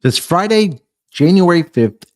This Friday, January 5th,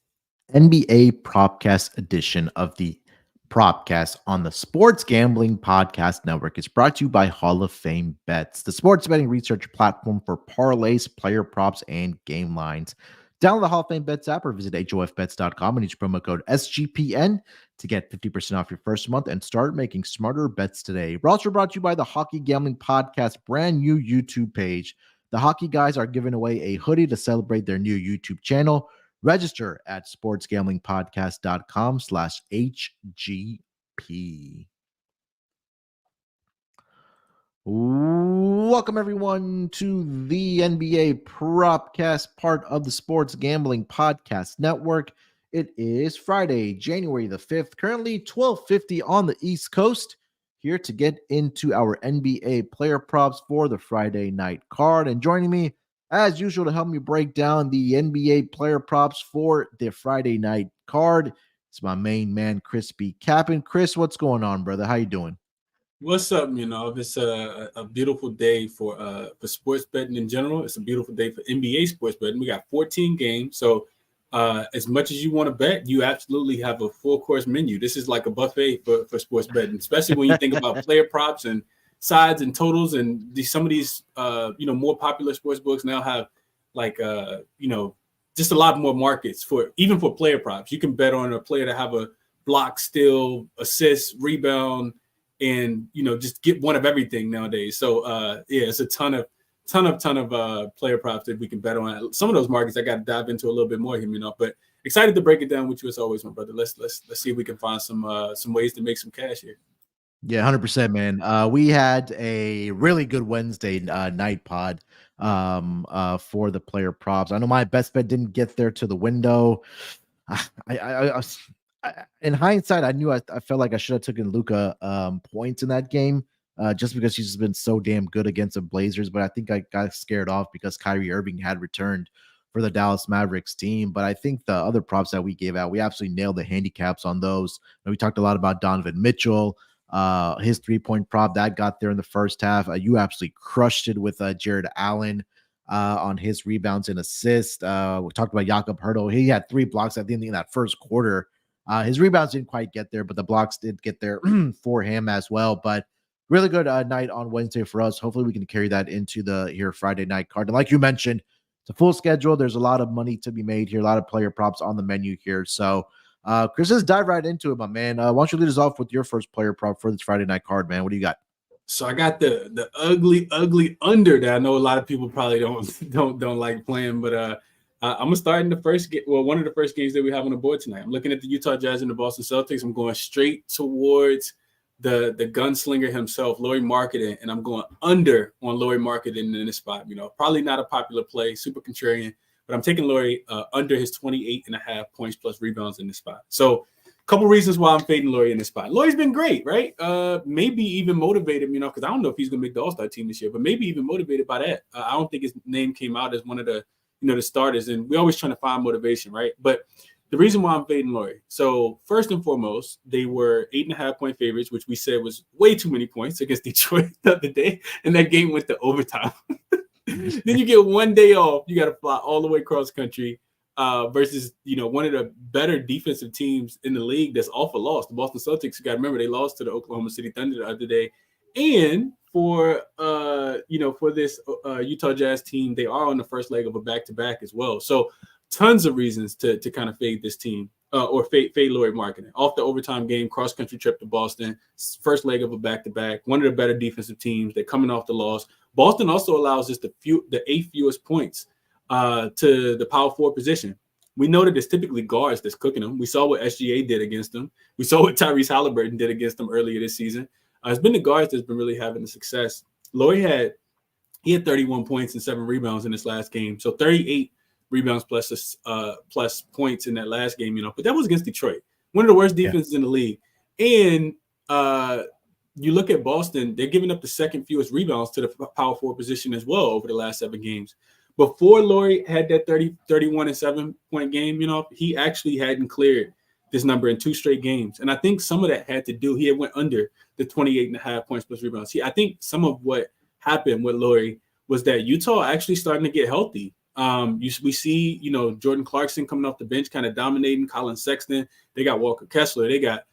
NBA Propcast edition of the Propcast on the Sports Gambling Podcast Network is brought to you by Hall of Fame Bets, the sports betting research platform for parlays, player props, and game lines. Download the Hall of Fame Bets app or visit hofbets.com and use promo code SGPN to get 50% off your first month and start making smarter bets today. We're also brought to you by the Hockey Gambling Podcast brand new YouTube page. The Hockey Guys are giving away a hoodie to celebrate their new YouTube channel. Register at sportsgamblingpodcast.com/HGP. Welcome, everyone, to the NBA Propcast, part of the Sports Gambling Podcast Network. It is Friday, January the 5th, currently 12:50 on the East Coast. Here to get into our NBA player props for the Friday night card. And joining me, as usual, to help me break down the NBA player props for the Friday night card, it's my main man, Chris B. Cappin. Chris, what's going on, brother? How you doing? What's up, Munaf? It's a beautiful day for sports betting in general. It's a beautiful day for NBA sports betting. We got 14 games, so as much as you want to bet, you absolutely have a full course menu. This is like a buffet for sports betting, especially when you think about player props and sides and totals. And some of these more popular sports books now have just a lot more markets for player props. You can bet on a player to have a block, steal, assist, rebound, and just get one of everything nowadays. So it's a ton of player props that we can bet on. Some of those markets I got to dive into a little bit more here, but excited to break it down with you as always, my brother. Let's see if we can find some ways to make some cash here. Yeah, 100%, man. We had a really good Wednesday night pod for the player props. I know my best bet didn't get there to the window. In hindsight, I felt like I should have taken Luka points in that game just because he's just been so damn good against the Blazers. But I think I got scared off because Kyrie Irving had returned for the Dallas Mavericks team. But I think the other props that we gave out, we absolutely nailed the handicaps on those. And we talked a lot about Donovan Mitchell, his 3-point prop that got there in the first half. You absolutely crushed it with Jared Allen on his rebounds and assists. We talked about Jakob Hurtel. He had 3 blocks at the end of that first quarter. His rebounds didn't quite get there, but the blocks did get there for him as well. But really good night on Wednesday for us. Hopefully we can carry that into the Friday night card. And like you mentioned, it's a full schedule. There's a lot of money to be made here, a lot of player props on the menu here. So Chris, let's dive right into it, my man. Why don't you lead us off with your first player prop for this Friday night card, man? What do you got? So I got the ugly under that I know a lot of people probably don't like playing, but I'm gonna start in the first game. Well, one of the first games that we have on the board tonight. I'm looking at the Utah Jazz and the Boston Celtics. I'm going straight towards the gunslinger himself, Lauri Markkanen, and I'm going under on Lauri Markkanen in this spot. Probably not a popular play, super contrarian, but I'm taking Lauri under his 28.5 points plus rebounds in this spot. So a couple reasons why I'm fading Lauri in this spot. Lauri's been great, right? Maybe even motivated, because I don't know if he's going to make the All-Star team this year, but maybe even motivated by that. I don't think his name came out as one of the starters, and we're always trying to find motivation, right? But the reason why I'm fading Lauri. So first and foremost, they were 8.5-point favorites, which we said was way too many points against Detroit the other day, and that game went to overtime. Then you get one day off. You got to fly all the way across country versus, one of the better defensive teams in the league that's off a loss. The Boston Celtics, you got to remember, they lost to the Oklahoma City Thunder the other day. And for this Utah Jazz team, they are on the first leg of a back-to-back as well. So tons of reasons to kind of fade this team or fade Lauri Markkanen. Off the overtime game, cross-country trip to Boston, first leg of a back-to-back, one of the better defensive teams. They're coming off the loss. Boston also allows us the 8th fewest points to the power forward position. We know that it's typically guards that's cooking them. We saw what SGA did against them. We saw what Tyrese Halliburton did against them earlier this season. It's been the guards that's been really having the success. Lauri had 31 points and 7 rebounds in this last game. So 38 rebounds plus points in that last game, but that was against Detroit, one of the worst defenses in the league. And you look at Boston, they're giving up the 2nd fewest rebounds to the power forward position as well over the last 7 games. Before Lauri had that 31 and 7-point game, he actually hadn't cleared this number in 2 straight games. And I think some of that had to do, he had went under the 28.5 points plus rebounds. I think some of what happened with Lauri was that Utah actually starting to get healthy. We see, Jordan Clarkson coming off the bench, kind of dominating. Colin Sexton. They got Walker Kessler. They got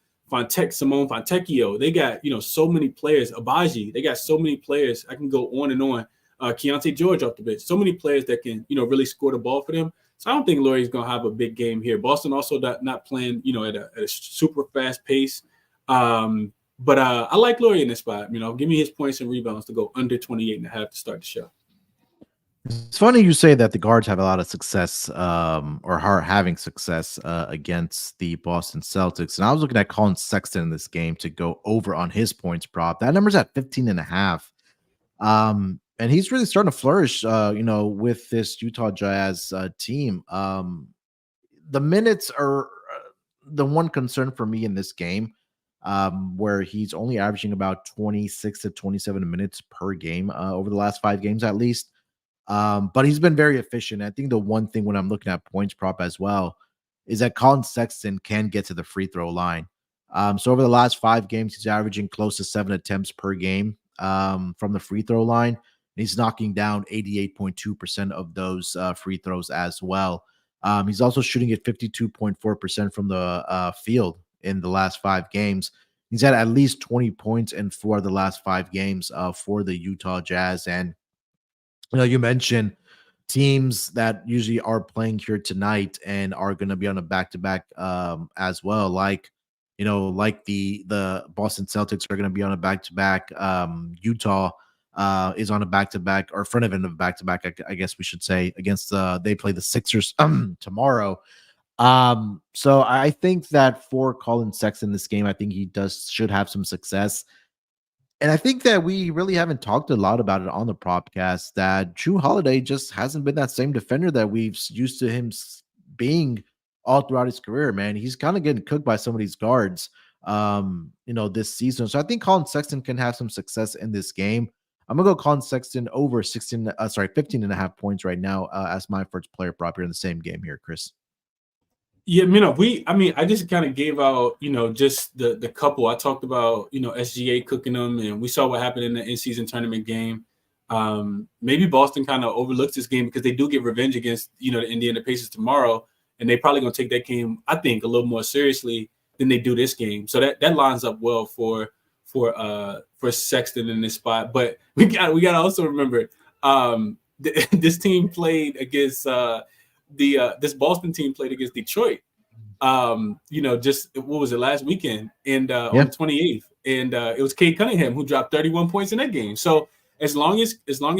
Simone Fontecchio. They got, so many players. Abaji. They got so many players. I can go on and on. Keontae George off the bench. So many players that can, really score the ball for them. So I don't think Laurie's going to have a big game here. Boston also not playing, at a super fast pace. But I like Laurie in this spot. Give me his points and rebounds to go under 28.5 to start the show. It's funny you say that the guards have a lot of success, or are having success against the Boston Celtics. And I was looking at Colin Sexton in this game to go over on his points prop. That number's at 15.5. And he's really starting to flourish, with this Utah Jazz team. The minutes are the one concern for me in this game, where he's only averaging about 26 to 27 minutes per game over the last 5 games at least. But he's been very efficient. I think the one thing when I'm looking at points prop as well is that Colin Sexton can get to the free throw line. So over the last 5 games, he's averaging close to 7 attempts per game from the free throw line. He's knocking down 88.2% of those free throws as well. He's also shooting at 52.4% from the field in the last 5 games. He's had at least 20 points in 4 of the last 5 games for the Utah Jazz. And, you mentioned teams that usually are playing here tonight and are going to be on a back-to-back as well. Like the Boston Celtics are going to be on a back-to-back. Utah is on a back-to-back, or front of end of back-to-back, I guess we should say, against they play the Sixers tomorrow. So I think that for Colin Sexton in this game, I think he should have some success. And I think that we really haven't talked a lot about it on the Propcast, that Jrue Holiday just hasn't been that same defender that we've used to him being all throughout his career, man. He's kind of getting cooked by some of these guards, this season. So I think Colin Sexton can have some success in this game. I'm going to go Colin Sexton over 15.5 points right now as my first player prop here in the same game here, Chris. Yeah, I just kind of gave out, just the couple. I talked about, SGA cooking them, and we saw what happened in the in-season tournament game. Maybe Boston kind of overlooks this game because they do get revenge against, the Indiana Pacers tomorrow, and they probably going to take that game, I think, a little more seriously than they do this game. So that lines up well for Sexton in this spot. But we got to also remember this team played against this Boston team played against Detroit. Just what was it, last weekend, and on the 28th, and it was Cade Cunningham who dropped 31 points in that game. So as long as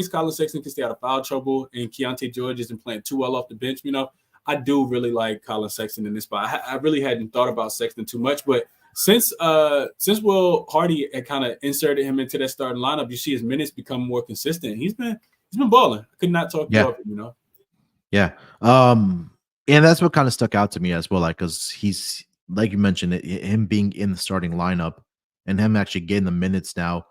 Colin Sexton can stay out of foul trouble and Keontae George isn't playing too well off the bench, I do really like Colin Sexton in this spot. I really hadn't thought about Sexton too much, but since Will Hardy had kind of inserted him into that starting lineup, you see his minutes become more consistent. He's been balling. I could not talk about him, Yeah. And that's what kind of stuck out to me as well. Like, cause he's, like you mentioned, him being in the starting lineup and him actually getting the minutes now,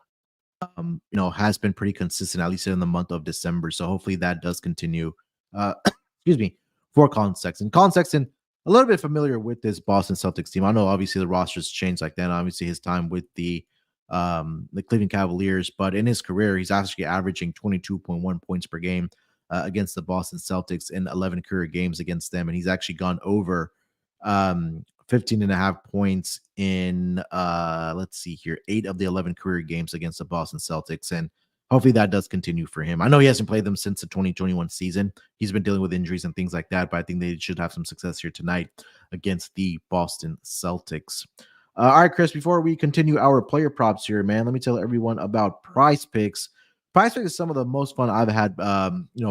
has been pretty consistent, at least in the month of December. So hopefully that does continue. Excuse me, for Colin Sexton. Colin Sexton, a little bit familiar with this Boston Celtics team. I know obviously the roster's changed like that. Obviously his time with the Cleveland Cavaliers, but in his career, he's actually averaging 22.1 points per game against the Boston Celtics in 11 career games against them. And he's actually gone over 15.5 points in, let's see here, 8 of the 11 career games against the Boston Celtics. And hopefully that does continue for him. I know he hasn't played them since the 2021 season. He's been dealing with injuries and things like that, but I think they should have some success here tonight against the Boston Celtics. All right, Chris, before we continue our player props here, man, let me tell everyone about PrizePicks. PrizePicks is some of the most fun I've had,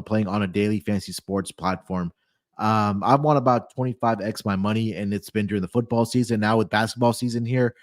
playing on a daily fantasy sports platform. I've won about 25x my money, and it's been during the football season. Now with basketball season here,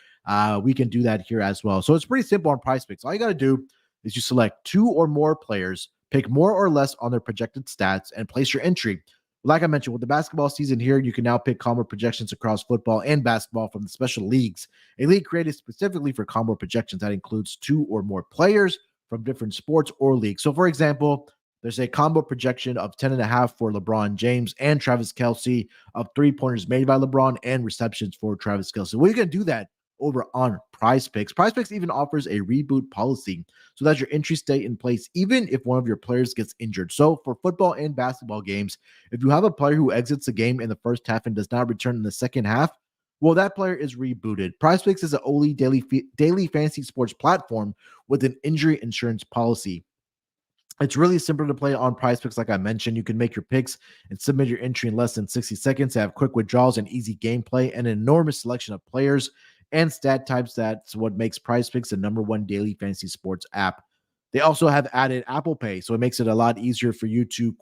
we can do that here as well. So it's pretty simple on PrizePicks. All you got to do is you select 2 or more players, pick more or less on their projected stats, and place your entry. Like I mentioned, with the basketball season here, you can now pick combo projections across football and basketball from the special leagues. A league created specifically for combo projections that includes 2 or more players from different sports or leagues. So, for example, there's a combo projection of 10.5 for LeBron James and Travis Kelce, of 3-pointers made by LeBron and receptions for Travis Kelce. Well, you can do that over on PrizePicks. PrizePicks even offers a reboot policy so that your entries stay in place even if one of your players gets injured. So for football and basketball games, if you have a player who exits the game in the first half and does not return in the second half, well, that player is rebooted. PrizePicks is an only daily fantasy sports platform with an injury insurance policy. It's really simple to play on PrizePicks. Like I mentioned, you can make your picks and submit your entry in less than 60 seconds, have quick withdrawals and easy gameplay, and an enormous selection of players and stat types. That's what makes PrizePicks the #1 daily fantasy sports app. They also have added Apple Pay, so it makes it a lot easier for you to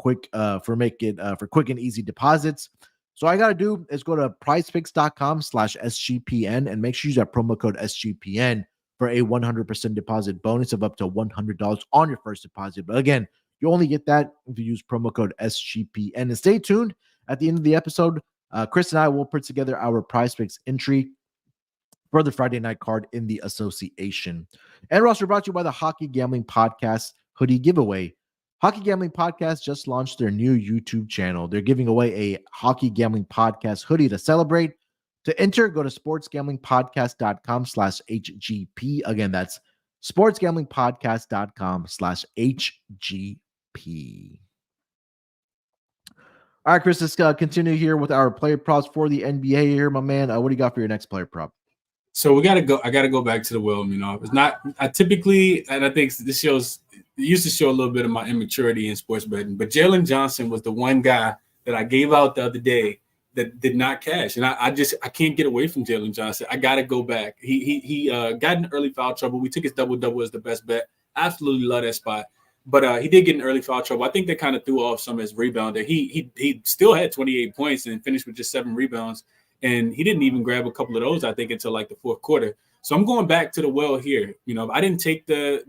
for quick and easy deposits. So all I got to do is go to prizepicks.com/SGPN and make sure you use that promo code SGPN for a 100% deposit bonus of up to $100 on your first deposit. But again, you only get that if you use promo code SGPN. And stay tuned at the end of the episode. Chris and I will put together our PrizePicks entry for the Friday night card in the association. And roster brought to you by the Hockey Gambling Podcast hoodie giveaway. Hockey Gambling Podcast just launched their new YouTube channel. They're giving away a Hockey Gambling Podcast hoodie to celebrate. To enter, go to sportsgamblingpodcast.com/HGP. Again, that's sportsgamblingpodcast.com/HGP. All right, Chris, let's continue here with our player props for the NBA here, my man. What do you got for your next player prop? So we gotta go. I gotta go back to the well. It's not. I typically, and I think this shows. It used to show a little bit of my immaturity in sports betting. But Jalen Johnson was the one guy that I gave out the other day that did not cash, and I can't get away from Jalen Johnson. I gotta go back. He got in early foul trouble. We took his double as the best bet. Absolutely love that spot. But he did get in early foul trouble. I think that kind of threw off some of his rebounder. He still had 28 points and finished with just 7 rebounds. And he didn't even grab a couple of those, I think, until like the fourth quarter. So I'm going back to the well here. I didn't take the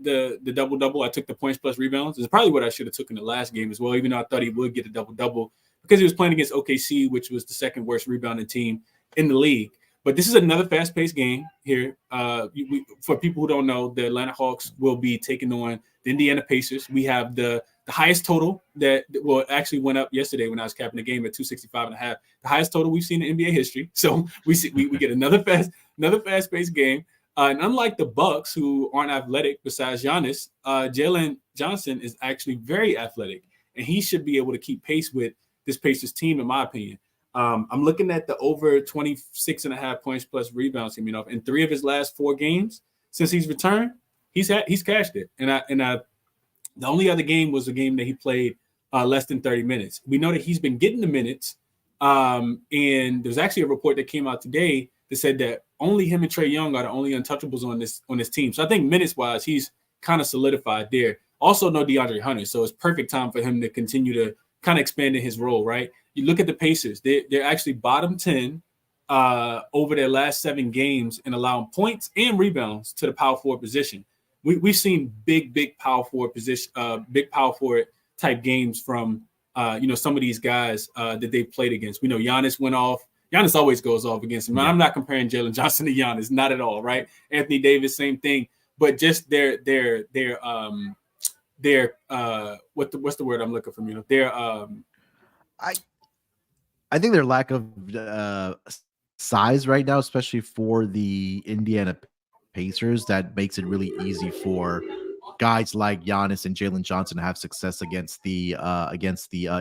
double. I took the points plus rebounds. It's probably what I should have took in the last game as well, even though I thought he would get a double because he was playing against OKC, which was the second worst rebounding team in the league. But this is another fast-paced game here. For people who don't know, the Atlanta Hawks will be taking on the Indiana Pacers. We have the highest total that actually went up yesterday when I was capping the game at 265.5. The highest total we've seen in NBA history. So we get another fast-paced game. And unlike the Bucks, who aren't athletic besides Giannis, Jalen Johnson is actually very athletic, and he should be able to keep pace with this Pacers team, in my opinion. I'm looking at the over 26.5 points plus rebounds. In 3 of his last 4 games since he's returned, he's cashed it. And the only other game was a game that he played less than 30 minutes. We know that he's been getting the minutes. And there's actually a report that came out today that said that only him and Trae Young are the only untouchables on this team. So I think minutes wise, he's kind of solidified there. Also no DeAndre Hunter. So it's perfect time for him to continue to kind of expand in his role, right? You look at the Pacers, they're actually bottom 10 over their last 7 games in allowing points and rebounds to the power forward position. We've seen big power forward position, big power forward type games from some of these guys that they've played against. We know Giannis went off. Giannis always goes off against him. Yeah. I'm not comparing Jalen Johnson to Giannis, not at all, right? Anthony Davis, same thing. But just their what's the word I'm looking for? I think their lack of size right now, especially for the Indiana Pacers, that makes it really easy for guys like Giannis and Jalen Johnson to have success against the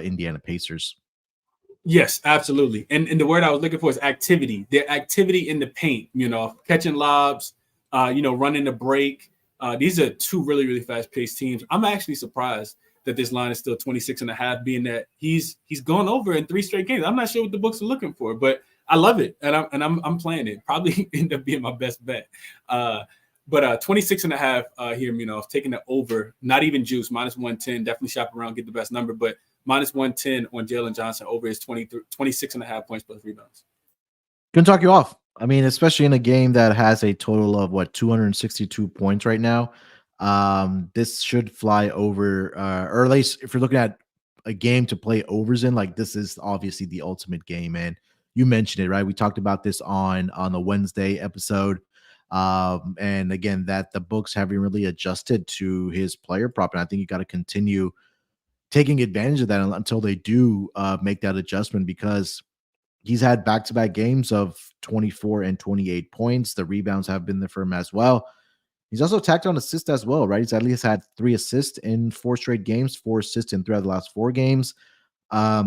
Indiana Pacers. Yes, absolutely. And the word I was looking for is activity. Their activity in the paint, catching lobs, running the break. These are 2 really, really fast-paced teams. I'm actually surprised that this line is still 26.5, being that he's gone over in 3 straight games. I'm not sure what the books are looking for, but I love it, and I'm playing it. Probably end up being my best bet. But 26.5 here, taking the over, not even juice, -110. Definitely shop around, get the best number, but -110 on Jalen Johnson over his 26.5 points plus rebounds. Couldn't talk you off. I mean, especially in a game that has a total of 262 points right now. This should fly over, or at least if you're looking at a game to play overs in, like this is obviously the ultimate game. And you mentioned it, right? We talked about this on the Wednesday episode. And again, that the books haven't really adjusted to his player prop. And I think you got to continue taking advantage of that until they do make that adjustment, because He's had back-to-back games of 24 and 28 points. The rebounds have been there for him as well. He's also tacked on assists as well, right? He's at least had 3 assists in 4 straight games, 4 assists in 3 out of the last 4 games. I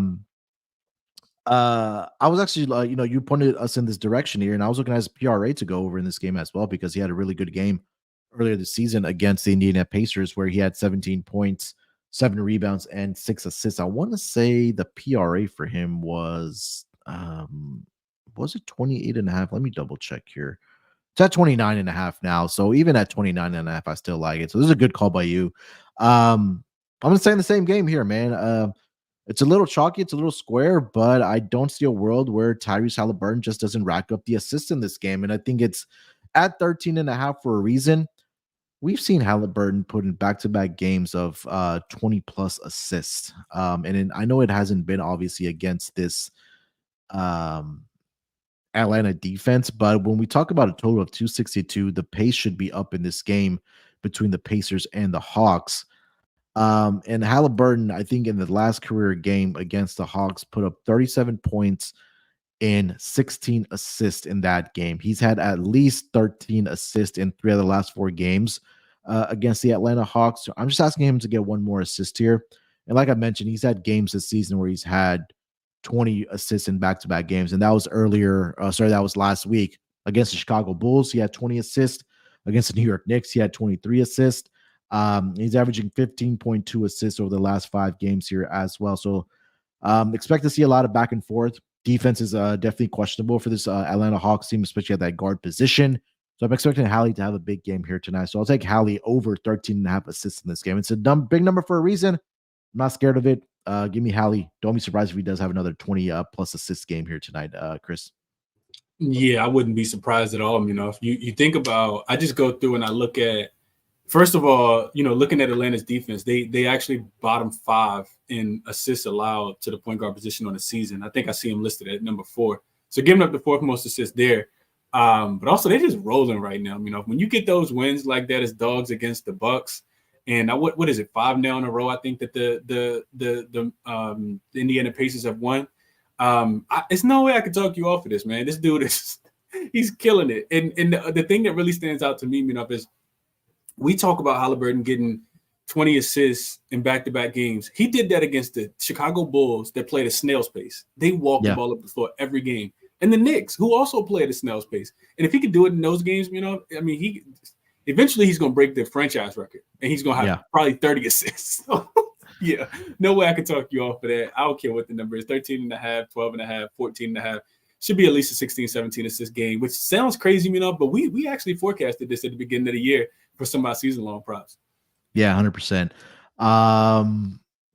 was actually, you pointed us in this direction here, and I was looking at his PRA to go over in this game as well because he had a really good game earlier this season against the Indiana Pacers where he had 17 points, 7 rebounds, and 6 assists. I want to say the PRA for him was it 28 and a half? Let me double check here. It's at 29 and a half now. So even at 29 and a half, I still like it. So this is a good call by you. I'm going to stay in the same game here, man. It's a little chalky, it's a little square, but I don't see a world where Tyrese Halliburton just doesn't rack up the assists in this game. And I think it's at 13 and a half for a reason. We've seen Halliburton put in back-to-back games of 20 plus assists. I know it hasn't been obviously against this Atlanta defense, but when we talk about a total of 262, the pace should be up in this game between the Pacers and the Hawks. And Halliburton, I think in the last career game against the Hawks, put up 37 points and 16 assists in that game. He's had at least 13 assists in 3 of the last 4 games against the Atlanta Hawks. So I'm just asking him to get one more assist here. And like I mentioned, he's had games this season where he's had 20 assists in back-to-back games. And that was that was last week against the Chicago Bulls. He had 20 assists. Against the New York Knicks, he had 23 assists. He's averaging 15.2 assists over the last 5 games here as well. So expect to see a lot of back and forth. Defense is definitely questionable for this Atlanta Hawks team, especially at that guard position. So I'm expecting Hallie to have a big game here tonight. So I'll take Hallie over 13 and a half assists in this game. It's a big number for a reason. I'm not scared of it. Give me Hallie. Don't be surprised if he does have another 20 plus assist game here tonight, Chris. Yeah, I wouldn't be surprised at all. If you think about, I just go through and I look at, first of all, looking at Atlanta's defense, they actually bottom 5 in assists allowed to the point guard position on the season. I think I see him listed at number 4. So giving up the 4th most assists there. But also they're just rolling right now. When you get those wins like that as dogs against the Bucks, and what is it, 5 now in a row? I think that the Indiana Pacers have won. It's no way I could talk you off of this, man. This dude he's killing it. And the thing that really stands out to me, is we talk about Halliburton getting 20 assists in back-to-back games. He did that against the Chicago Bulls that played a snail's pace. They walked the ball up the floor every game. And the Knicks, who also played a snail's pace. And if he could do it in those games, eventually he's going to break the franchise record. And he's going to have probably 30 assists. Yeah, no way I could talk you off of that. I don't care what the number is, 13 and a half, 12 and a half, 14 and a half. Should be at least a 16, 17 assist game, which sounds crazy, but we actually forecasted this at the beginning of the year for some of our season-long props. Yeah, 100%. All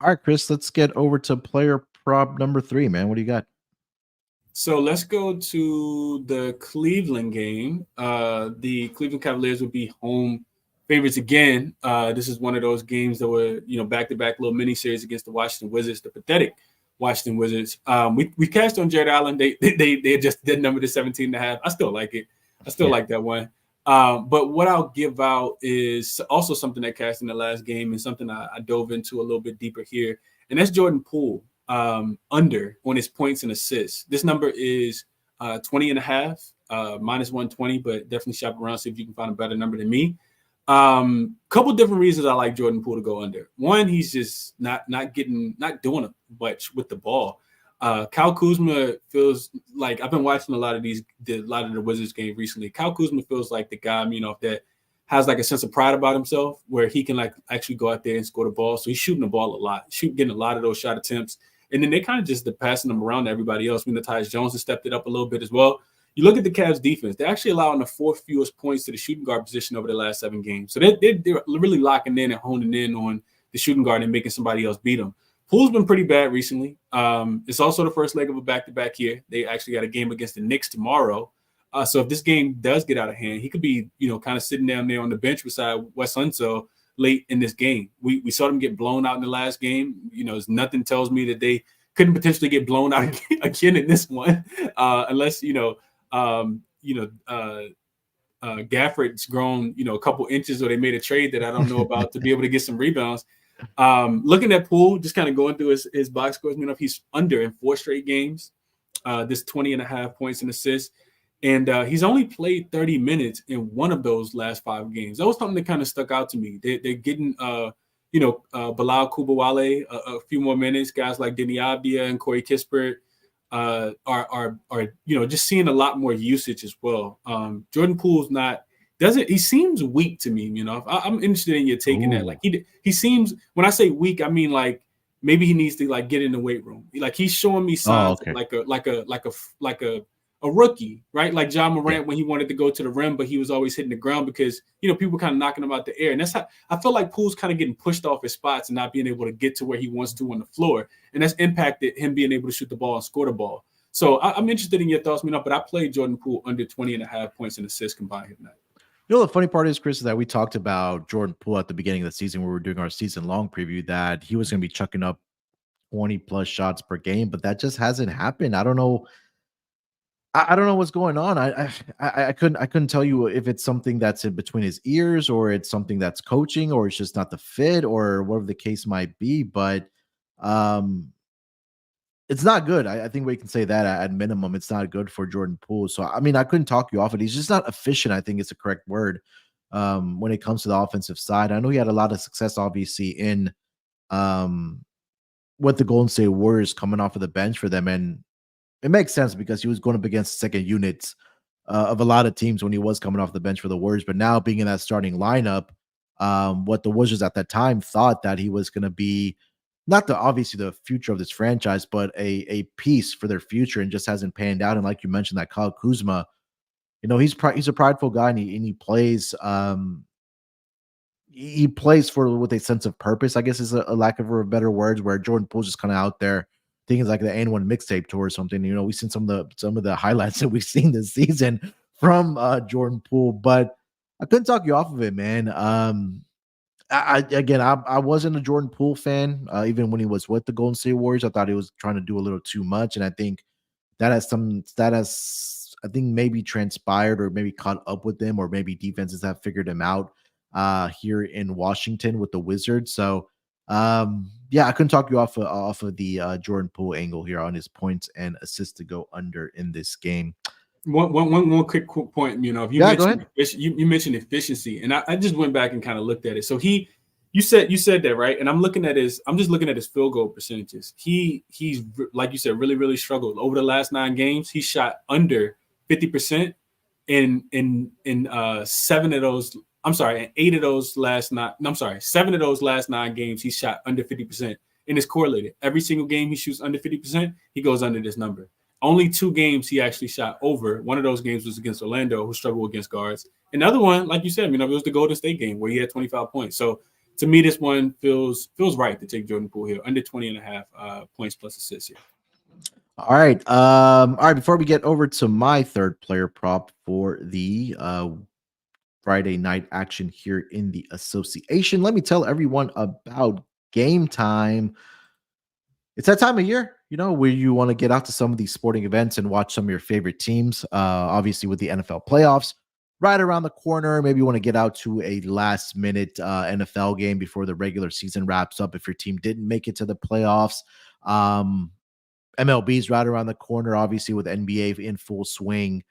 right, Chris, let's get over to player prop number 3, man. What do you got? So let's go to the Cleveland game. The Cleveland Cavaliers would be home favorites again. This is one of those games that were, back-to-back little mini-series against the Washington Wizards, the pathetic Washington Wizards. We cashed on Jared Allen. They just did number to 17 and a half. I still like it. I still like that one. But what I'll give out is also something that cashed in the last game and something I dove into a little bit deeper here. And that's Jordan Poole under on his points and assists. This number is 20 and a half, minus 120, but definitely shop around, see if you can find a better number than me. Couple different reasons I like Jordan Poole to go under. One, he's just not doing much with the ball. Kyle Kuzma feels like, I've been watching a lot of the Wizards game recently. Kyle Kuzma feels like the guy, that has like a sense of pride about himself where he can like actually go out there and score the ball. So he's shooting the ball a lot, getting a lot of those shot attempts. And then they kind of just passing them around to everybody else. Tyus Jones has stepped it up a little bit as well. You look at the Cavs defense, they're actually allowing the 4th fewest points to the shooting guard position over the last 7 games. So they're really locking in and honing in on the shooting guard and making somebody else beat them. Poole's been pretty bad recently. It's also the first leg of a back-to-back here. They actually got a game against the Knicks tomorrow. So if this game does get out of hand, he could be, kind of sitting down there on the bench beside Wes Unseld late in this game. We saw them get blown out in the last game. Nothing tells me that they couldn't potentially get blown out again in this one, unless Gafford's grown, a couple inches, or they made a trade that I don't know about to be able to get some rebounds. Looking at Poole, just kind of going through his box scores, he's under in 4 straight games. this 20.5 points and assists. And he's only played 30 minutes in one of those last 5 games. That was something that kind of stuck out to me. They're getting, Bilal Kubawale a few more minutes. Guys like Denny Abdia and Corey Kispert are just seeing a lot more usage as well. Jordan Poole's he seems weak to me. I'm interested in your taking that. Like he seems, when I say weak, I mean like maybe he needs to like get in the weight room. Like he's showing me signs like a rookie, right? Like John Morant when he wanted to go to the rim, but he was always hitting the ground because, people kind of knocking him out the air. And that's how I feel like Poole's kind of getting pushed off his spots and not being able to get to where he wants to on the floor. And that's impacted him being able to shoot the ball and score the ball. So I'm interested in your thoughts, but I played Jordan Poole under 20.5 points and assists combined tonight. The funny part is, Chris, is that we talked about Jordan Poole at the beginning of the season when we were doing our season-long preview that he was going to be chucking up 20-plus shots per game, but that just hasn't happened. I don't know. I don't know what's going on. I couldn't tell you if it's something that's in between his ears or it's something that's coaching or it's just not the fit or whatever the case might be. But it's not good. I think we can say that at minimum, it's not good for Jordan Poole. So, I mean, I couldn't talk you off it. He's just not efficient, I think is the correct word, when it comes to the offensive side. I know he had a lot of success, obviously, in with the Golden State Warriors coming off of the bench for them. And it makes sense because he was going up against second units of a lot of teams when he was coming off the bench for the Warriors. But now being in that starting lineup, what the Wizards at that time thought that he was going to be not obviously the future of this franchise, but a piece for their future, and just hasn't panned out. And like you mentioned, that Kyle Kuzma, he's a prideful guy, and he plays he plays with a sense of purpose, I guess is a lack of better words, where Jordan Poole's just kind of out there thinking like the N1 mixtape tour or something. We've seen some of the highlights that we've seen this season from Jordan Poole, but I couldn't talk you off of it, man. I wasn't a Jordan Poole fan, even when he was with the Golden State Warriors. I thought he was trying to do a little too much, and I think that has I think maybe transpired or maybe caught up with them, or maybe defenses have figured him out here in Washington with the Wizards. So I couldn't talk you off of the Jordan Poole angle here on his points and assists to go under in this game. One quick point, you mentioned efficiency, and I just went back and kind of looked at it. So you said that, right? And I'm just looking at his field goal percentages. He's like you said, really, really struggled over the last 9 games. He shot under 50% in 7 of those. I'm sorry, in 8 of those last 9. I'm sorry, 7 of those last 9 games he shot under 50%, and it's correlated. Every single game he shoots under 50%, he goes under this number. Only 2 games he actually shot over. One of those games was against Orlando, who struggled against guards. Another one, like you said, it was the Golden State game where he had 25 points. So to me, this one feels right to take Jordan Poole here, under 20.5 points plus assists here. All right. All right. Before we get over to my third player prop for the Friday night action here in the association, let me tell everyone about Game Time. It's that time of year, where you want to get out to some of these sporting events and watch some of your favorite teams. Obviously, with the NFL playoffs right around the corner, maybe you want to get out to a last-minute NFL game before the regular season wraps up if your team didn't make it to the playoffs. MLB's right around the corner, obviously, with NBA in full swing.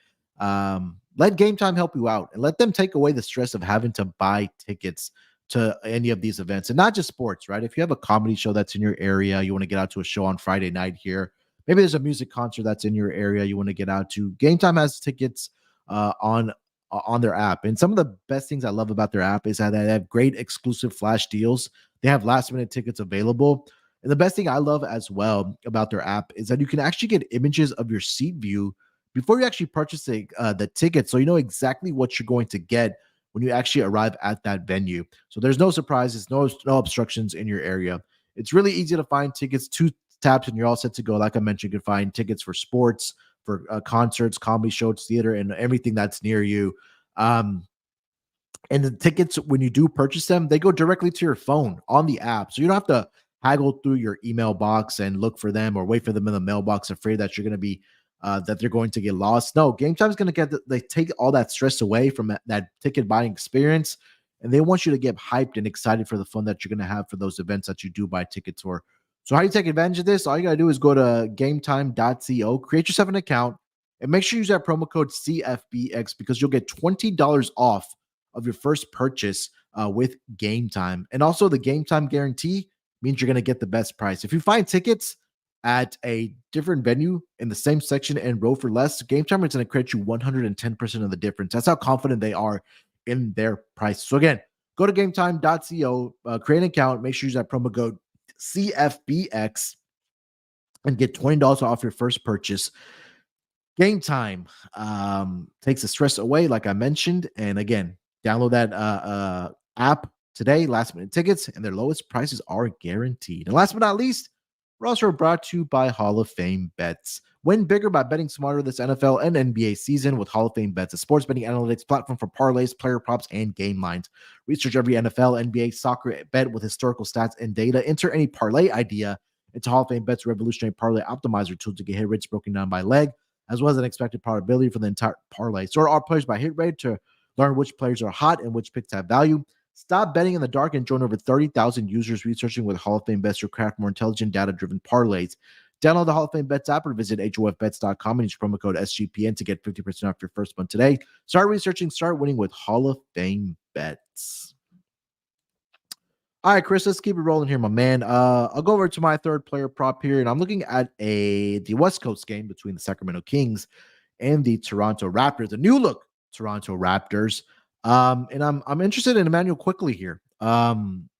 Let Game Time help you out and let them take away the stress of having to buy tickets to any of these events, and not just sports, right? If you have a comedy show that's in your area, you want to get out to a show on Friday night here. Maybe there's a music concert that's in your area you want to get out to. Game Time has tickets on their app. And some of the best things I love about their app is that they have great exclusive flash deals. They have last minute tickets available. And the best thing I love as well about their app is that you can actually get images of your seat view before you actually purchase the ticket. So you know exactly what you're going to get when you actually arrive at that venue. So there's no surprises, no obstructions in your area. It's really easy to find tickets, 2 taps, and you're all set to go. Like I mentioned, you can find tickets for sports, for concerts, comedy shows, theater, and everything that's near you. And the tickets, when you do purchase them, they go directly to your phone on the app. So you don't have to haggle through your email box and look for them or wait for them in the mailbox, afraid that you're going to be that they're going to get lost. No, Game Time is going to they take all that stress away from that ticket buying experience, and they want you to get hyped and excited for the fun that you're going to have for those events that you do buy tickets for So how do you take advantage of this? All you got to do is go to gametime.co, create yourself an account, and make sure you use that promo code CFBX because you'll get $20 off of your first purchase with Game Time. And also the Game Time guarantee means you're going to get the best price. If you find tickets at a different venue in the same section and row for less, Game Time is going to credit you 110% of the difference. That's how confident they are in their price. So again, go to gametime.co, create an account, make sure you use that promo code CFBX and get $20 off your first purchase. Game Time takes the stress away, like I mentioned. And again, download that app today, last minute tickets, and their lowest prices are guaranteed. And last but not least, we're also brought to you by Hall of Fame Bets. Win bigger by betting smarter this NFL and NBA season with Hall of Fame Bets, a sports betting analytics platform for parlays, player props, and game lines. Research every NFL, NBA, soccer bet with historical stats and data. Enter any parlay idea into Hall of Fame Bets revolutionary parlay optimizer tool to get hit rates broken down by leg, as well as an expected probability for the entire parlay. Sort all players by hit rate to learn which players are hot and which picks have value. Stop betting in the dark and join over 30,000 users researching with Hall of Fame Bets to craft more intelligent, data-driven parlays. Download the Hall of Fame Bets app or visit HOFBets.com and use promo code SGPN to get 50% off your first month today. Start researching, start winning with Hall of Fame Bets. All right, Chris, let's keep it rolling here, my man. I'll go over to my third player prop here, and I'm looking at the West Coast game between the Sacramento Kings and the Toronto Raptors, the new look Toronto Raptors. And I'm interested in Emmanuel Quickly here.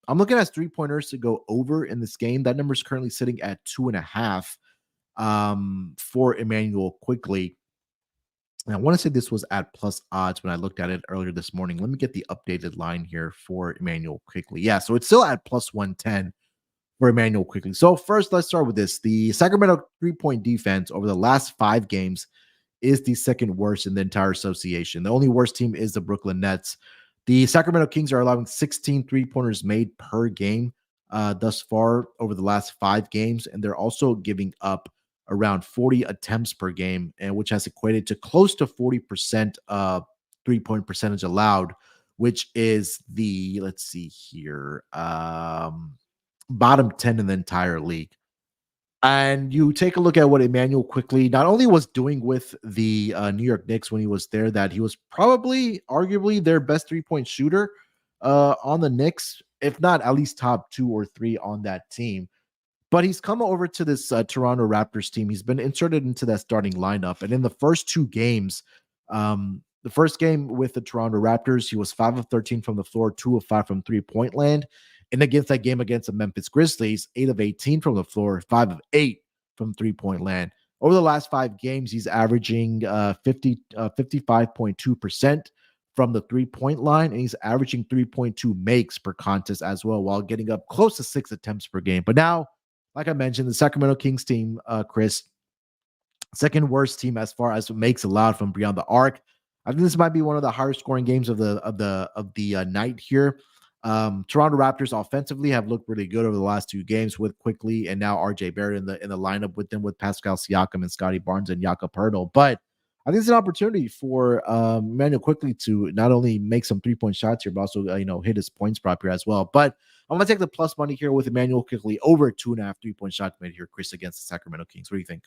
I'm looking at 3-pointers to go over in this game. That number is currently sitting at 2.5 for Emmanuel Quickly. And I want to say this was at plus odds when I looked at it earlier this morning. Let me get the updated line here for Emmanuel Quickly. Yeah, so it's still at plus 110 for Emmanuel Quickly. So first, let's start with this. The Sacramento 3-point defense over the last 5 games is the second worst in the entire association. The only worst team is the Brooklyn Nets. The Sacramento Kings are allowing 16 3-pointers made per game thus far over the last 5 games, and they're also giving up around 40 attempts per game, and which has equated to close to 40% 3-point percentage allowed, which is the, let's see here, bottom 10 in the entire league. And you take a look at what Emmanuel Quickly not only was doing with the New York Knicks when he was there, that he was probably, arguably, their best 3-point shooter on the Knicks, if not at least top 2 or 3 on that team. But he's come over to this Toronto Raptors team. He's been inserted into that starting lineup. And in the first 2 games, the first game with the Toronto Raptors, he was 5 of 13 from the floor, 2 of 5 from 3-point land. And against that game against the Memphis Grizzlies, 8 of 18 from the floor, 5 of 8 from 3-point land. Over the last 5 games, he's averaging 55.2% from the 3-point line, and he's averaging 3.2 makes per contest as well, while getting up close to 6 attempts per game. But now, like I mentioned, the Sacramento Kings team, Chris, second worst team as far as makes allowed from beyond the arc. I think this might be one of the higher scoring games of the night here. Toronto Raptors offensively have looked really good over the last 2 games with Quickly and now RJ Barrett in the lineup with them, with Pascal Siakam and Scotty Barnes and Jakob Poeltl. But I think it's an opportunity for Emmanuel Quickly to not only make some 3-point shots here, but also hit his points prop here as well. But I'm gonna take the plus money here with Emmanuel Quickly over 2.5 3-point shots made here, Chris, against the Sacramento Kings. What do you think?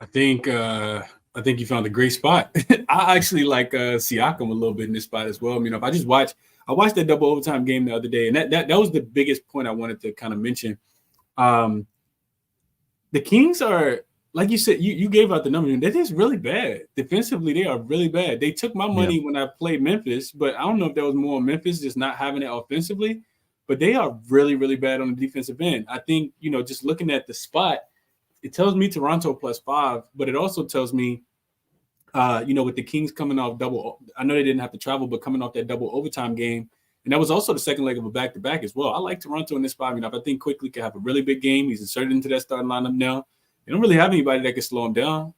I think you found a great spot. I actually like Siakam a little bit in this spot as well. If I watched that double overtime game the other day, and that was the biggest point I wanted to kind of mention. The Kings are, like you said, you gave out the number. They're just really bad. Defensively, they are really bad. They took my money when I played Memphis, but I don't know if that was more Memphis just not having it offensively, but they are really, really bad on the defensive end. I think, just looking at the spot, it tells me Toronto plus 5, but it also tells me, with the Kings coming off double, I know they didn't have to travel, but coming off that double overtime game, and that was also the second leg of a back-to-back as well. I like Toronto in this spot. If I think Quickly could have a really big game, he's inserted into that starting lineup now. They don't really have anybody that can slow him down.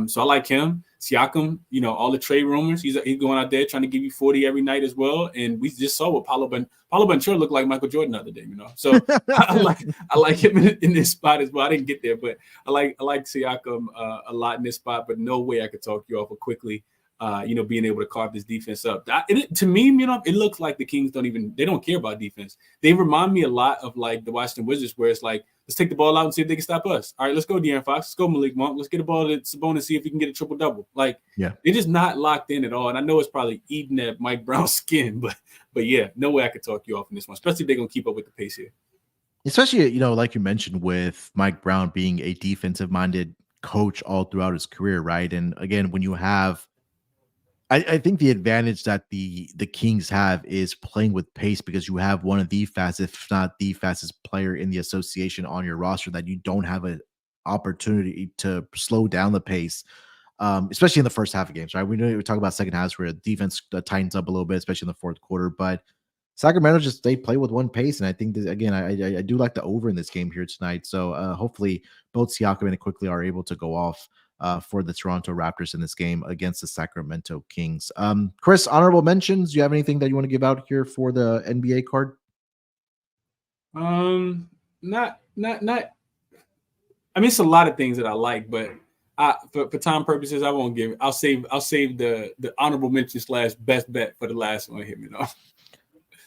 So I like him. Siakam, all the trade rumors, he's going out there trying to give you 40 every night as well. And we just saw what Paulo Banchero looked like Michael Jordan the other day, So I like him in this spot as well. I didn't get there, but I like Siakam a lot in this spot, but no way I could talk you off of Quickly. being able to carve this defense up. To me, it looks like the Kings they don't care about defense. They remind me a lot of like the Washington Wizards, where it's like, let's take the ball out and see if they can stop us. All right, let's go, De'Aaron Fox. Let's go, Malik Monk. Let's get the ball to Sabonis and see if he can get a triple-double. Like, yeah, they're just not locked in at all. And I know it's probably eating at Mike Brown's skin, but yeah, no way I could talk you off in this one, especially if they're going to keep up with the pace here. Especially, like you mentioned, with Mike Brown being a defensive-minded coach all throughout his career, right? And again, when you have I think the advantage that the Kings have is playing with pace, because you have one of the fastest, if not the fastest player in the association on your roster, that you don't have an opportunity to slow down the pace, especially in the first half of games, right? We talk about second halves where the defense tightens up a little bit, especially in the fourth quarter, but Sacramento they play with one pace, and I think that, again, I do like the over in this game here tonight. So hopefully both Siakam and quickly are able to go off for the Toronto Raptors in this game against the Sacramento Kings. Chris, honorable mentions. Do you have anything that you want to give out here for the NBA card? Not. I mean, it's a lot of things that I like, but for time purposes, I won't give it. I'll save the honorable mention / best bet for the last one here.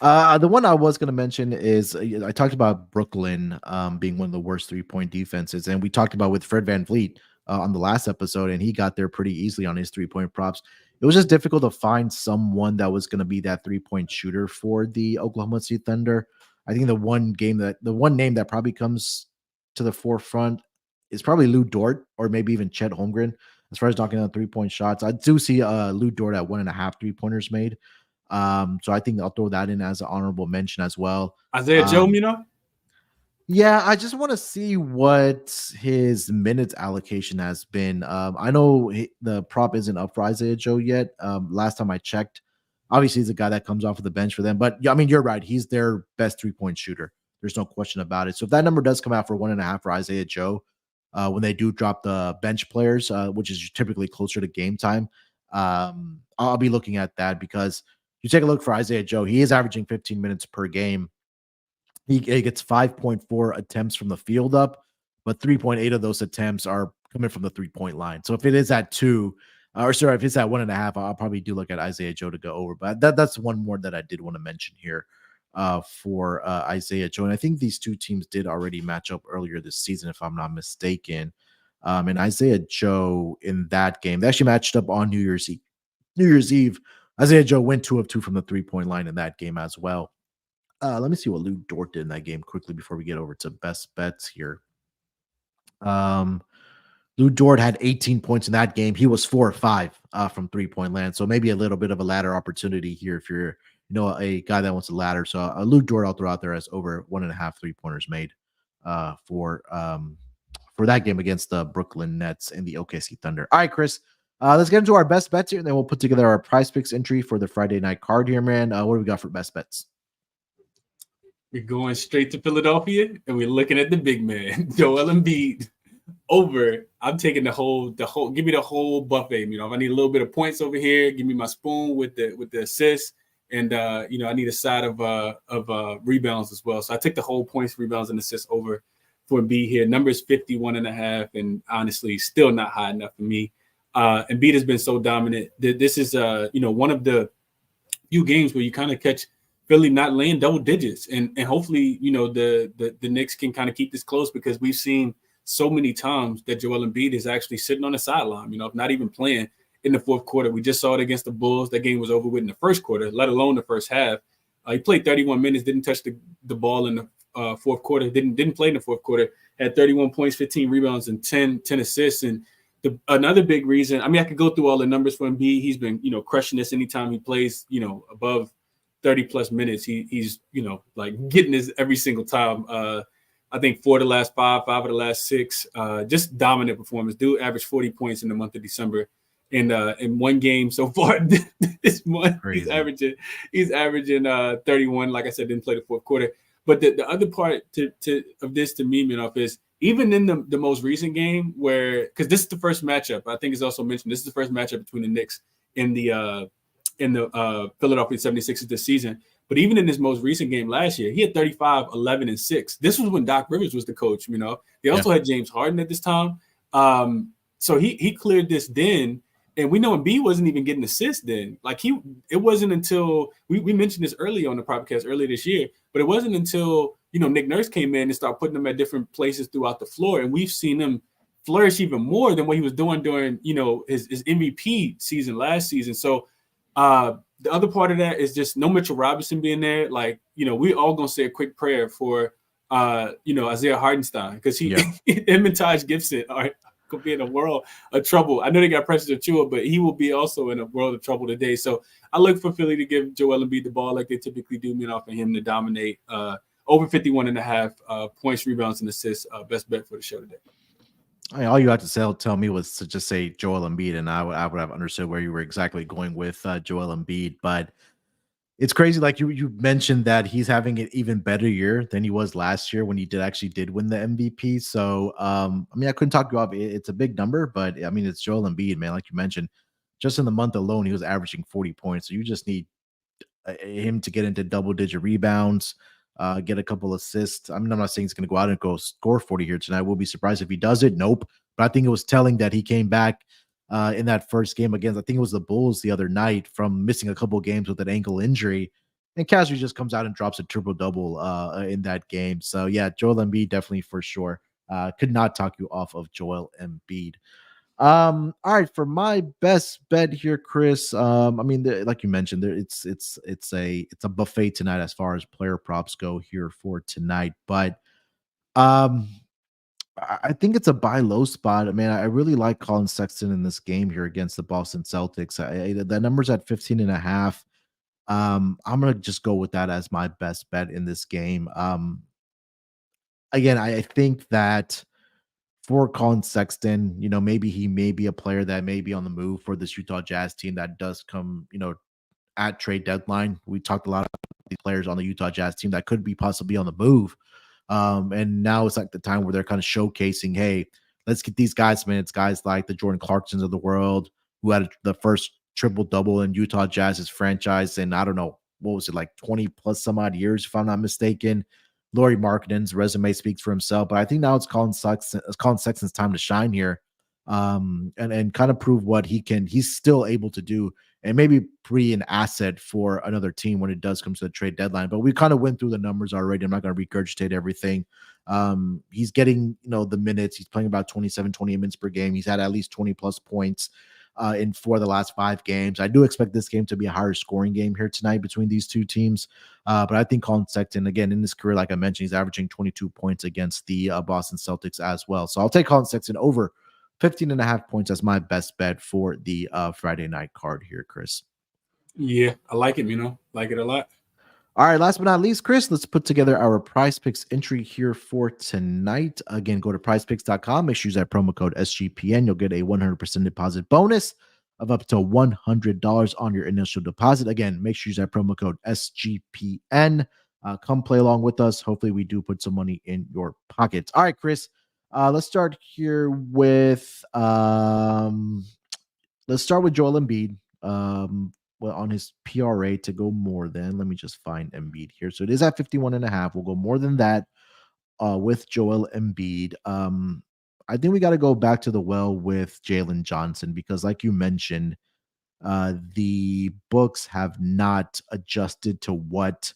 The one I was going to mention is I talked about Brooklyn being one of the worst 3-point defenses, and we talked about with Fred VanVleet on the last episode, and he got there pretty easily on his 3-point props. It was just difficult to find someone that was going to be that 3-point shooter for the Oklahoma City Thunder. I think the one name that probably comes to the forefront is probably Lou Dort, or maybe even Chet Holmgren. As far as knocking down 3-point shots, I do see Lou Dort at 1.5 3-pointers made. So I think I'll throw that in as an honorable mention as well. Isaiah Joe, Yeah, I just want to see what his minutes allocation has been. I know the prop isn't up for Isaiah Joe yet. Last time I checked, obviously he's a guy that comes off of the bench for them. But I mean, you're right. He's their best 3-point shooter. There's no question about it. So if that number does come out for 1.5 for Isaiah Joe, when they do drop the bench players, which is typically closer to game time, I'll be looking at that, because you take a look for Isaiah Joe, he is averaging 15 minutes per game. He gets 5.4 attempts from the field up, but 3.8 of those attempts are coming from the 3-point line. So if it is at 2, if it's at 1.5, I'll probably do look at Isaiah Joe to go over. But that's one more that I did want to mention here for Isaiah Joe. And I think these two teams did already match up earlier this season, if I'm not mistaken. And Isaiah Joe in that game, they actually matched up on New Year's Eve. Isaiah Joe went 2 of 2 from the 3-point line in that game as well. Let me see what Lou Dort did in that game quickly before we get over to best bets here. Lou Dort had 18 points in that game. He was 4 of 5 from 3-point land. So maybe a little bit of a ladder opportunity here if you're a guy that wants a ladder. So Lou Dort I'll throw out there as over 1.5 3-pointers made for that game against the Brooklyn Nets and the OKC Thunder. All right, Chris. Let's get into our best bets here, and then we'll put together our PrizePicks entry for the Friday night card here, man. What do we got for best bets? We're going straight to Philadelphia, and we're looking at the big man, Joel Embiid, over. I'm taking the whole. Give me the whole buffet. If I need a little bit of points over here, give me my spoon with the assist, and I need a side of rebounds as well. So I take the whole points, rebounds, and assists over for Embiid here. Number is 51.5, and honestly, still not high enough for me. Embiid has been so dominant. This is one of the few games where you kind of catch Philly not laying double digits, and hopefully the Knicks can kind of keep this close, because we've seen so many times that Joel Embiid is actually sitting on the sideline, if not even playing in the fourth quarter. We just saw it against the Bulls. That game was over with in the first quarter, let alone the first half. He played 31 minutes, didn't touch the ball in the fourth quarter, didn't play in the fourth quarter, had 31 points, 15 rebounds, and 10 assists. And another big reason, I could go through all the numbers for Embiid. He's been, crushing this anytime he plays, above 30 plus minutes. He's like getting this every single time. I think 4 of the last 5 of the last 6, just dominant performance. Dude averaged 40 points in the month of December. And in one game so far this month, crazy. he's averaging 31. Like I said, didn't play the fourth quarter. But the other part of this to me, Munaf, is even in the most recent game because this is the first matchup, I think it's also mentioned, this is the first matchup between the Knicks and the Philadelphia 76ers this season. But even in this most recent game last year, he had 35, 11, and 6. This was when Doc Rivers was the coach, They also had James Harden at this time. So he cleared this then. And we know Embiid wasn't even getting assists then. Like it wasn't until we mentioned this earlier on the podcast earlier this year, but it wasn't until Nick Nurse came in and started putting them at different places throughout the floor, and we've seen him flourish even more than what he was doing during his MVP season last season. So the other part of that is just no Mitchell Robinson being there. Like we all gonna say a quick prayer for Isaiah Hardenstein, because him and Taj Gibson could be in a world of trouble. I know they got Precious Achiuwa, but he will be also in a world of trouble today. So I look for Philly to give Joel Embiid the ball like they typically do, off of him to dominate. Over 51.5 points, rebounds, and assists. Best bet for the show today. I mean, all you had to tell me was to just say Joel Embiid, and I would have understood where you were exactly going with Joel Embiid. But it's crazy, like you mentioned, that he's having an even better year than he was last year when he did win the MVP. So, I mean, I couldn't talk you off. It's a big number, but I mean, it's Joel Embiid, man. Like you mentioned, just in the month alone, he was averaging 40 points. So you just need him to get into double-digit rebounds, get a couple assists. I mean, I'm not saying he's going to go out and go score 40 here tonight. We'll be surprised if he does it. Nope. But I think it was telling that he came back in that first game against, I think it was the Bulls the other night, from missing a couple games with an ankle injury. And casually just comes out and drops a triple-double in that game. So, yeah, Joel Embiid definitely for sure. Could not talk you off of Joel Embiid. All right, for my best bet here, Chris. I mean, like you mentioned, it's a buffet tonight as far as player props go here for tonight. But I think it's a buy low spot. I mean, I really like Colin Sexton in this game here against the Boston Celtics. The number's at 15.5. I'm gonna just go with that as my best bet in this game. Again, I think that for Colin Sexton, maybe he may be a player that may be on the move for this Utah Jazz team that does come, at trade deadline. We talked a lot about these players on the Utah Jazz team that could be possibly on the move. And now it's like the time where they're kind of showcasing, hey, let's get these guys minutes, guys like the Jordan Clarksons of the world, who had the first triple-double in Utah Jazz's franchise. And I don't know, what was it, like 20 plus some odd years, if I'm not mistaken. Lauri Markkanen's resume speaks for himself, but I think now it's Colin Sexton's time to shine here, and kind of prove what he's still able to do, and maybe be an asset for another team when it does come to the trade deadline. But we kind of went through the numbers already. I'm not going to regurgitate everything. He's getting, the minutes. He's playing about 27, 28 minutes per game. He's had at least 20 plus points in 4 of the last 5 games. I do expect this game to be a higher scoring game here tonight between these two teams. But I think Colin Sexton, again, in his career, like I mentioned, he's averaging 22 points against the Boston Celtics as well. So I'll take Colin Sexton over 15.5 points as my best bet for the Friday night card here, Chris. Yeah, I like it, like it a lot. All right, last but not least, Chris, let's put together our PrizePicks entry here for tonight. Again, go to prizepicks.com. Make sure you use that promo code SGPN. You'll get a 100% deposit bonus of up to $100 on your initial deposit. Again, make sure you use that promo code SGPN. Come play along with us. Hopefully, we do put some money in your pockets. All right, Chris, let's start here with Joel Embiid. On his PRA to go more than, let me just find Embiid here. So it is at 51.5. We'll go more than that with Joel Embiid. I think we got to go back to the well with Jalen Johnson, because like you mentioned, the books have not adjusted to what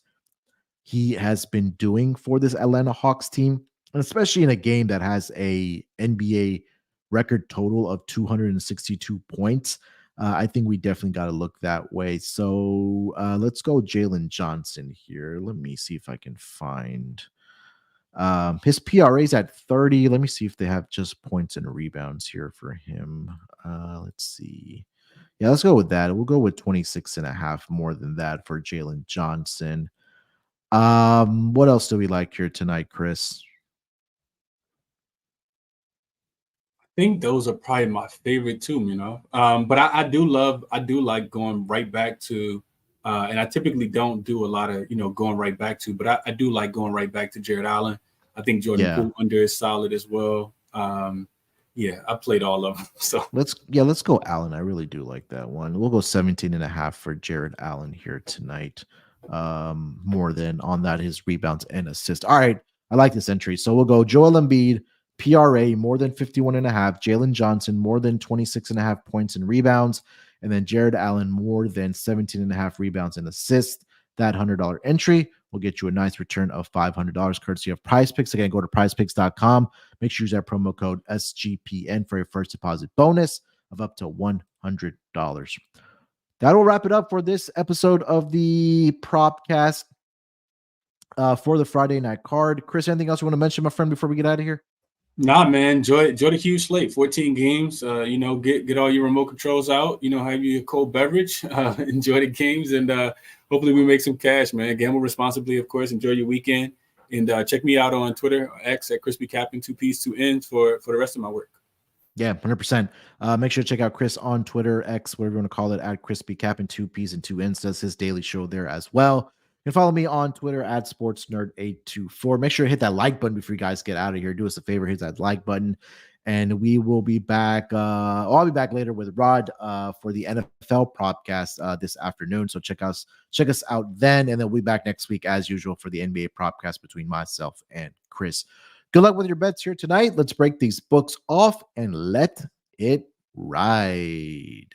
he has been doing for this Atlanta Hawks team, especially in a game that has a NBA record total of 262 points. I think we definitely got to look that way. So let's go Jalen Johnson here. Let me see if I can find his PRA is at 30. Let me see if they have just points and rebounds here for him. Let's see. Yeah, let's go with that. We'll go with 26.5, more than that for Jalen Johnson. What else do we like here tonight, Chris? I think those are probably my favorite too, but I do like going right back to, and I typically don't do a lot of, going right back to, but I do like going right back to Jared Allen. I think Jordan Poole under is solid as well. Yeah, I played all of them. So let's go Allen. I really do like that one. We'll go 17.5 for Jared Allen here tonight. More than on that, his rebounds and assists. All right, I like this entry. So we'll go Joel Embiid, PRA more than 51.5, Jalen Johnson more than 26.5 points and rebounds, and then Jared Allen more than 17.5 rebounds and assists. That $100 entry will get you a nice return of $500 courtesy of PrizePicks. Again, go to prizepicks.com. Make sure you use that promo code SGPN for your first deposit bonus of up to $100. That'll wrap it up for this episode of the Propcast for the Friday night card. Chris, anything else you want to mention, my friend, before we get out of here? Nah, man, enjoy the huge slate, 14 games. Get all your remote controls out. Have your cold beverage. Enjoy the games, and hopefully we make some cash, man. Gamble responsibly, of course. Enjoy your weekend, and check me out on Twitter, X at Crispy Captain, 2 P's, 2 N's for the rest of my work. Yeah, 100%. Make sure to check out Chris on Twitter, X, whatever you want to call it, at Crispy Captain, 2 P's and 2 N's. Does his daily show there as well. You can follow me on Twitter at SportsNerd824. Make sure to hit that like button before you guys get out of here. Do us a favor, hit that like button. And we will be back. I'll be back later with Rod for the NFL Propcast this afternoon. So check us out then. And then we'll be back next week as usual for the NBA Propcast between myself and Chris. Good luck with your bets here tonight. Let's break these books off and let it ride.